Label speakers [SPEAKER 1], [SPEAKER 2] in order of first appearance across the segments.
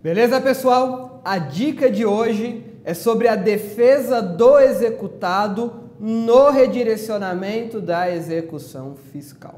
[SPEAKER 1] Beleza, pessoal? A dica de hoje é sobre a defesa do executado no redirecionamento da execução fiscal.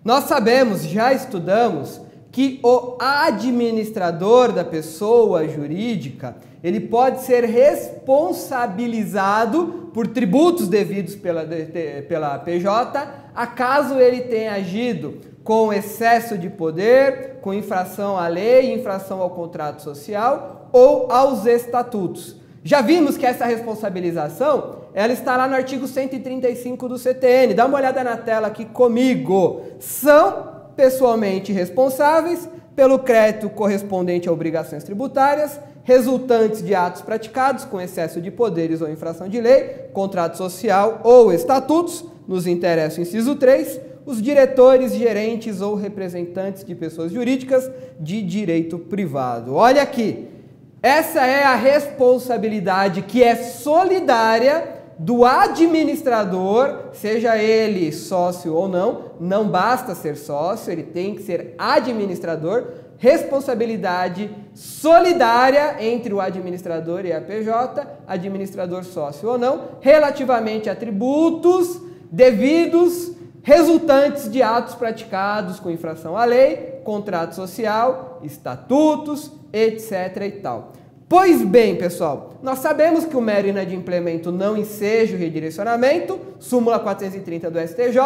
[SPEAKER 1] Nós sabemos, já estudamos, que o administrador da pessoa jurídica, ele pode ser responsabilizado por tributos devidos pela PJ, acaso ele tenha agido com excesso de poder, com infração à lei, infração ao contrato social ou aos estatutos. Já vimos que essa responsabilização, ela está lá no artigo 135 do CTN. Dá uma olhada na tela aqui comigo. São pessoalmente responsáveis pelo crédito correspondente a obrigações tributárias, resultantes de atos praticados com excesso de poderes ou infração de lei, contrato social ou estatutos, nos interessa o inciso 3, os diretores, gerentes ou representantes de pessoas jurídicas de direito privado. Olha aqui, essa é a responsabilidade que é solidária do administrador, seja ele sócio ou não, não basta ser sócio, ele tem que ser administrador, responsabilidade solidária entre o administrador e a PJ, administrador sócio ou não, relativamente a tributos devidos resultantes de atos praticados com infração à lei, contrato social, estatutos, etc. e tal. Pois bem, pessoal, nós sabemos que o mero inadimplemento não enseja o redirecionamento, súmula 430 do STJ,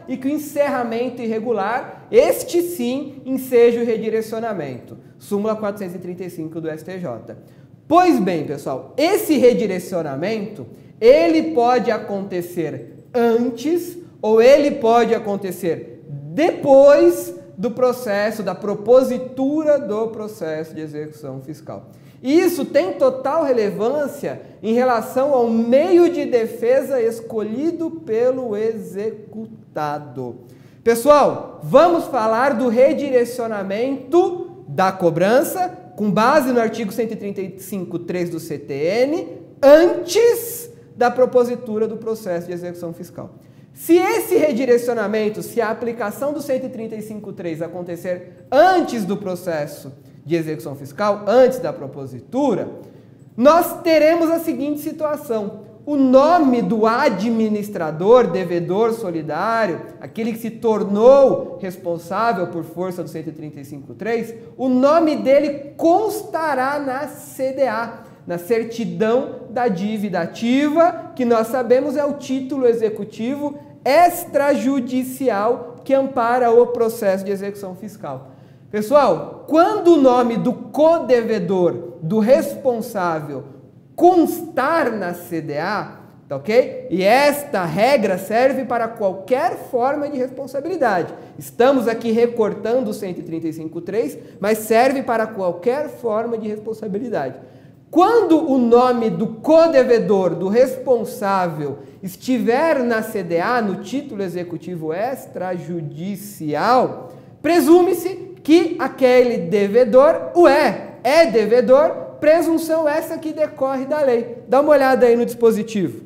[SPEAKER 1] e que o encerramento irregular, este sim, enseja o redirecionamento, súmula 435 do STJ. Pois bem, pessoal, esse redirecionamento, ele pode acontecer antes ou ele pode acontecer depois do processo, da propositura do processo de execução fiscal. E isso tem total relevância em relação ao meio de defesa escolhido pelo executado. Pessoal, vamos falar do redirecionamento da cobrança, com base no artigo 135.3 do CTN, antes da propositura do processo de execução fiscal. Se esse redirecionamento, se a aplicação do 135.3 acontecer antes do processo de execução fiscal, antes da propositura, nós teremos a seguinte situação. O nome do administrador, devedor solidário, aquele que se tornou responsável por força do 135.3, o nome dele constará na CDA, na certidão da dívida ativa, que nós sabemos é o título executivo extrajudicial que ampara o processo de execução fiscal. Pessoal, quando o nome do codevedor, do responsável, constar na CDA, tá ok? E esta regra serve para qualquer forma de responsabilidade. Estamos aqui recortando o 135.3, mas serve para qualquer forma de responsabilidade. Quando o nome do codevedor, do responsável, estiver na CDA, no título executivo extrajudicial, presume-se que aquele devedor é devedor, presunção essa que decorre da lei. Dá uma olhada aí no dispositivo.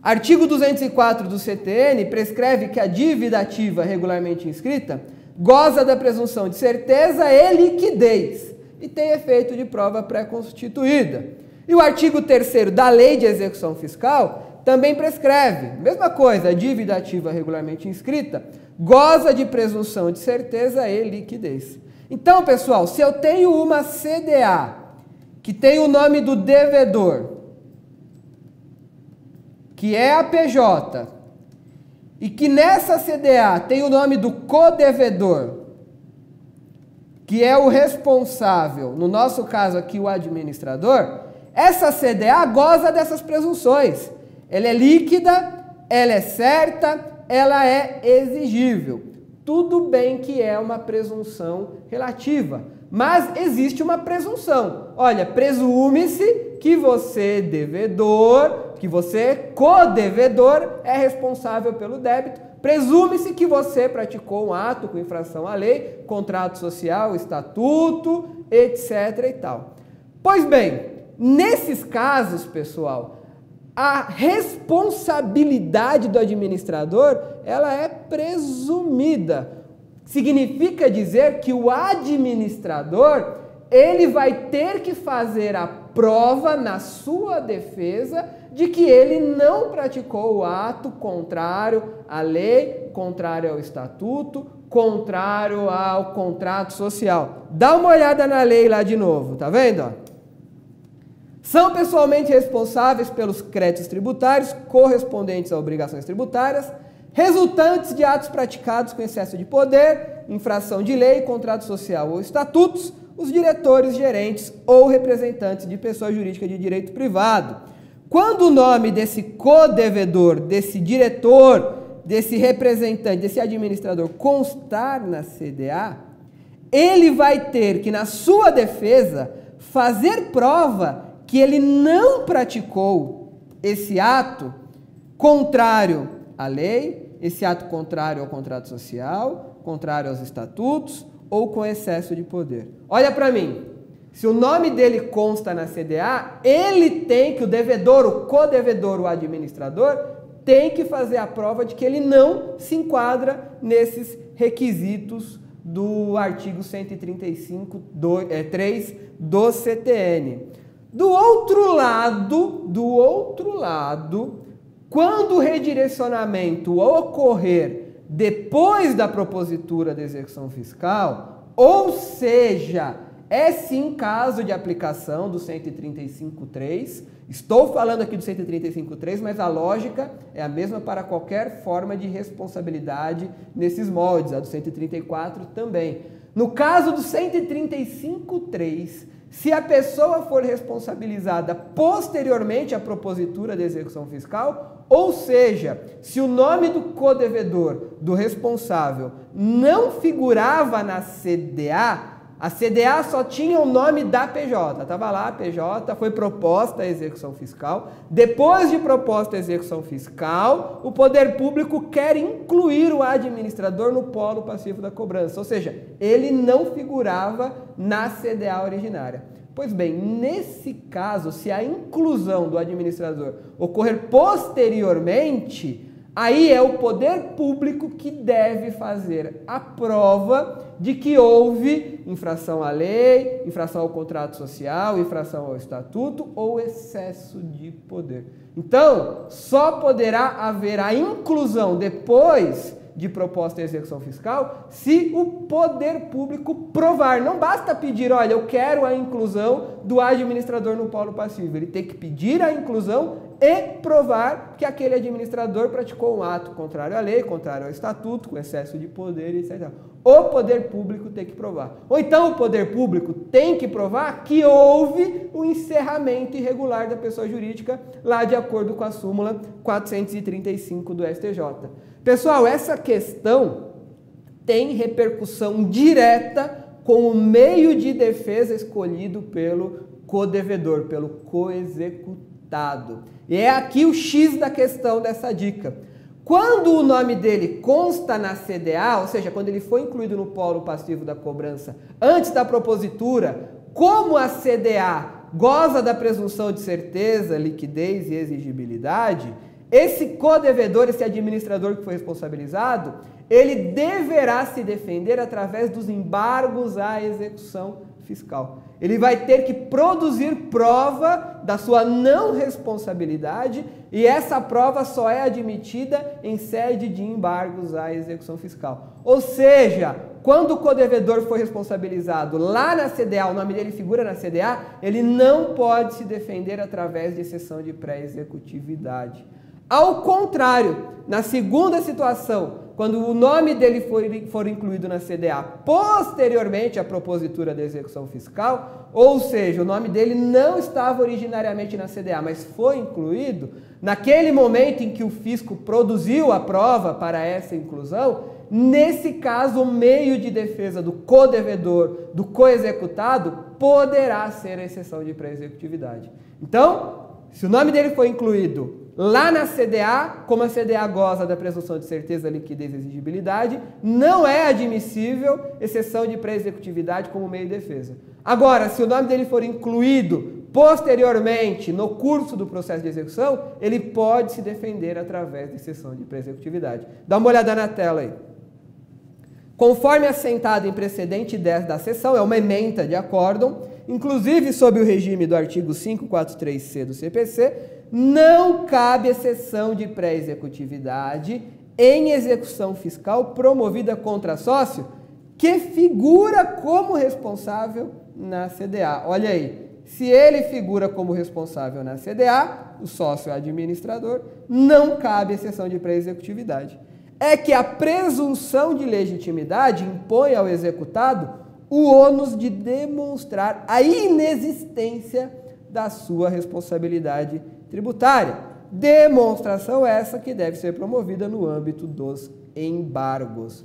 [SPEAKER 1] Artigo 204 do CTN prescreve que a dívida ativa regularmente inscrita goza da presunção de certeza e liquidez e tem efeito de prova pré-constituída. E o artigo 3º da Lei de Execução Fiscal também prescreve, mesma coisa, a dívida ativa regularmente inscrita goza de presunção de certeza e liquidez. Então, pessoal, se eu tenho uma CDA que tem o nome do devedor, que é a PJ, e que nessa CDA tem o nome do codevedor, que é o responsável, no nosso caso aqui o administrador, essa CDA goza dessas presunções. Ela é líquida, ela é certa, ela é exigível. Tudo bem que é uma presunção relativa, mas existe uma presunção. Olha, presume-se que você devedor, que você codevedor é responsável pelo débito. Presume-se que você praticou um ato com infração à lei, contrato social, estatuto, etc. e tal. Pois bem, nesses casos, pessoal, a responsabilidade do administrador, ela é presumida. Significa dizer que o administrador, ele vai ter que fazer a prova na sua defesa de que ele não praticou o ato contrário à lei, contrário ao estatuto, contrário ao contrato social. Dá uma olhada na lei lá de novo, tá vendo? São pessoalmente responsáveis pelos créditos tributários correspondentes a obrigações tributárias, resultantes de atos praticados com excesso de poder, infração de lei, contrato social ou estatutos, os diretores, gerentes ou representantes de pessoa jurídica de direito privado. Quando o nome desse codevedor, desse diretor, desse representante, desse administrador constar na CDA, ele vai ter que, na sua defesa, fazer prova que ele não praticou esse ato contrário à lei, esse ato contrário ao contrato social, contrário aos estatutos ou com excesso de poder. Olha para mim, se o nome dele consta na CDA, ele tem que, o devedor, o codevedor, o administrador, tem que fazer a prova de que ele não se enquadra nesses requisitos do artigo 135.3 do CTN. Do outro lado, quando o redirecionamento ocorrer depois da propositura da execução fiscal, ou seja, é sim caso de aplicação do 135.3, estou falando aqui do 135.3, mas a lógica é a mesma para qualquer forma de responsabilidade nesses moldes, a do 134 também. No caso do 135.3, se a pessoa for responsabilizada posteriormente à propositura da execução fiscal, ou seja, se o nome do codevedor, do responsável, não figurava na CDA, a CDA só tinha o nome da PJ, estava lá a PJ, foi proposta a execução fiscal. Depois de proposta a execução fiscal, o poder público quer incluir o administrador no polo passivo da cobrança, ou seja, ele não figurava na CDA originária. Pois bem, nesse caso, se a inclusão do administrador ocorrer posteriormente, aí é o poder público que deve fazer a prova de que houve infração à lei, infração ao contrato social, infração ao estatuto ou excesso de poder. Então, só poderá haver a inclusão depois de proposta de execução fiscal se o poder público provar. Não basta pedir, olha, eu quero a inclusão do administrador no polo passivo. Ele tem que pedir a inclusão e provar que aquele administrador praticou um ato contrário à lei, contrário ao estatuto, com excesso de poder, etc. O poder público tem que provar. Ou então o poder público tem que provar que houve o encerramento irregular da pessoa jurídica, lá de acordo com a súmula 435 do STJ. Pessoal, essa questão tem repercussão direta com o meio de defesa escolhido pelo codevedor, pelo coexecutado. E é aqui o X da questão dessa dica. Quando o nome dele consta na CDA, ou seja, quando ele foi incluído no polo passivo da cobrança antes da propositura, como a CDA goza da presunção de certeza, liquidez e exigibilidade, esse codevedor, esse administrador que foi responsabilizado, ele deverá se defender através dos embargos à execução fiscal. Ele vai ter que produzir prova da sua não responsabilidade e essa prova só é admitida em sede de embargos à execução fiscal. Ou seja, quando o codevedor foi responsabilizado lá na CDA, o nome dele figura na CDA, ele não pode se defender através de exceção de pré-executividade. Ao contrário, na segunda situação, quando o nome dele for incluído na CDA posteriormente à propositura da execução fiscal, ou seja, o nome dele não estava originariamente na CDA, mas foi incluído, naquele momento em que o fisco produziu a prova para essa inclusão, nesse caso o meio de defesa do codevedor, do coexecutado, poderá ser a exceção de pré-executividade. Então, se o nome dele foi incluído lá na CDA, como a CDA goza da presunção de certeza, liquidez e exigibilidade, não é admissível exceção de pré-executividade como meio de defesa. Agora, se o nome dele for incluído posteriormente no curso do processo de execução, ele pode se defender através de exceção de pré-executividade. Dá uma olhada na tela aí. Conforme assentado em precedente 10 da seção, é uma ementa de acórdão, inclusive sob o regime do artigo 543C do CPC, não cabe exceção de pré-executividade em execução fiscal promovida contra sócio que figura como responsável na CDA. Olha aí, se ele figura como responsável na CDA, o sócio administrador, não cabe exceção de pré-executividade. É que a presunção de legitimidade impõe ao executado o ônus de demonstrar a inexistência da sua responsabilidade tributária. Demonstração essa que deve ser promovida no âmbito dos embargos.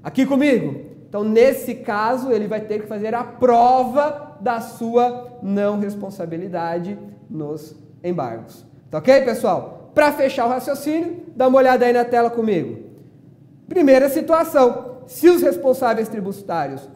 [SPEAKER 1] Aqui comigo? Então, nesse caso, ele vai ter que fazer a prova da sua não responsabilidade nos embargos. Tá ok, pessoal? Para fechar o raciocínio, dá uma olhada aí na tela comigo. Primeira situação, se os responsáveis tributários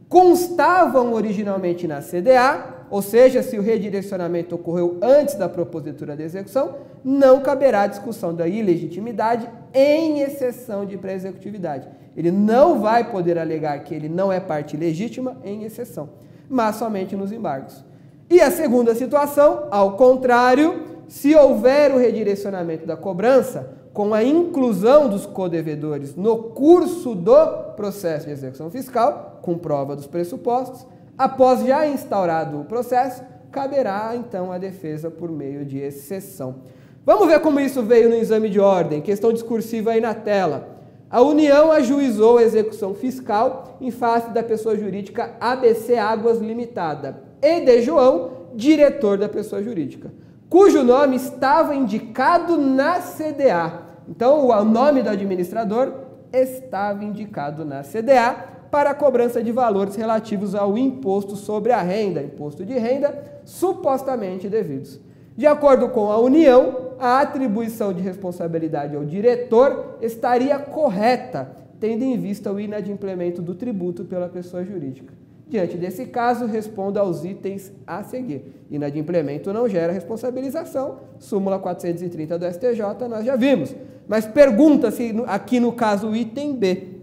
[SPEAKER 1] constavam originalmente na CDA, ou seja, se o redirecionamento ocorreu antes da propositura de execução, não caberá discussão da ilegitimidade em exceção de pré-executividade. Ele não vai poder alegar que ele não é parte legítima em exceção, mas somente nos embargos. E a segunda situação, ao contrário, se houver o redirecionamento da cobrança com a inclusão dos codevedores no curso do processo de execução fiscal, com prova dos pressupostos, após já instaurado o processo, caberá então a defesa por meio de exceção. Vamos ver como isso veio no exame de ordem, questão discursiva aí na tela. A União ajuizou a execução fiscal em face da pessoa jurídica ABC Águas Limitada e de João, diretor da pessoa jurídica, cujo nome estava indicado na CDA. Então, o nome do administrador estava indicado na CDA para a cobrança de valores relativos ao imposto sobre a renda, imposto de renda, supostamente devidos. De acordo com a União, a atribuição de responsabilidade ao diretor estaria correta, tendo em vista o inadimplemento do tributo pela pessoa jurídica. Diante desse caso, responda aos itens a seguir. Inadimplemento não gera responsabilização, súmula 430 do STJ, nós já vimos. Mas pergunta-se aqui no caso o item B.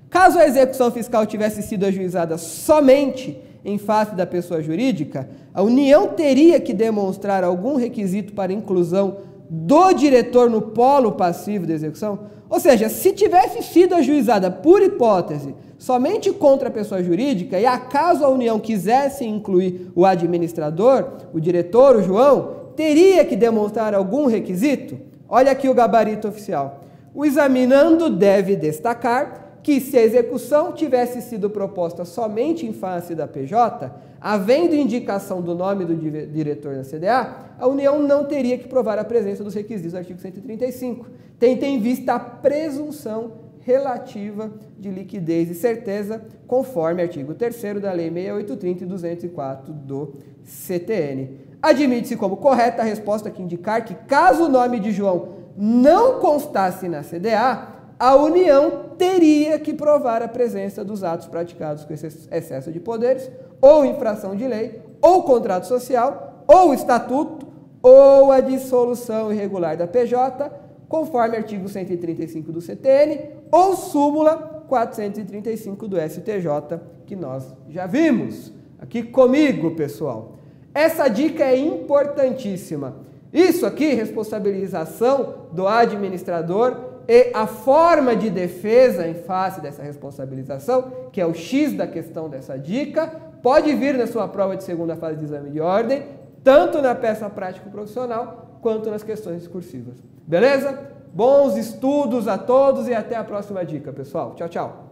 [SPEAKER 1] Caso a execução fiscal tivesse sido ajuizada somente em face da pessoa jurídica, a União teria que demonstrar algum requisito para inclusão do diretor no polo passivo da execução? Ou seja, se tivesse sido ajuizada por hipótese somente contra a pessoa jurídica e acaso a União quisesse incluir o administrador, o diretor, o João, teria que demonstrar algum requisito? Olha aqui o gabarito oficial. O examinando deve destacar que se a execução tivesse sido proposta somente em face da PJ, havendo indicação do nome do diretor da CDA, a União não teria que provar a presença dos requisitos do artigo 135, tendo em vista a presunção relativa de liquidez e certeza, conforme artigo 3º da Lei 6830 e 204 do CTN. Admite-se como correta a resposta que indicar que, caso o nome de João não constasse na CDA, a União teria que provar a presença dos atos praticados com excesso de poderes, ou infração de lei, ou contrato social, ou estatuto, ou a dissolução irregular da PJ, conforme artigo 135 do CTN, ou súmula 435 do STJ, que nós já vimos. Aqui comigo, pessoal. Essa dica é importantíssima. Isso aqui, responsabilização do administrador, e a forma de defesa em face dessa responsabilização, que é o X da questão dessa dica, pode vir na sua prova de segunda fase de exame de ordem, tanto na peça prática profissional, quanto nas questões discursivas. Beleza? Bons estudos a todos e até a próxima dica, pessoal. Tchau, tchau.